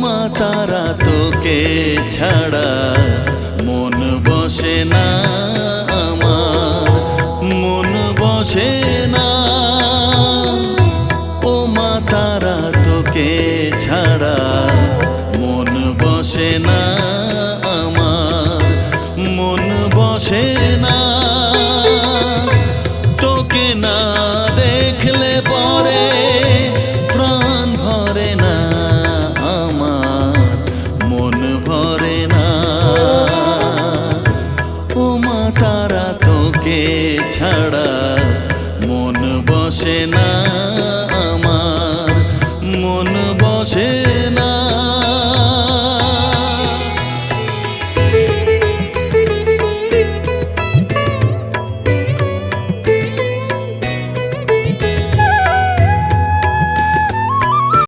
মা তারা তোকে ছাড়া মন বসে না আমার, মন বসে না। ও মা তারা তোকে ছাড়া মন বসে না আমার, মন বসে না। তোকে না দেখলে পরে প্রাণ ভরে না আমার, মন ভরে না। ও মা তারা তোকে ছাড়া মন বসে না আমার, মন বসে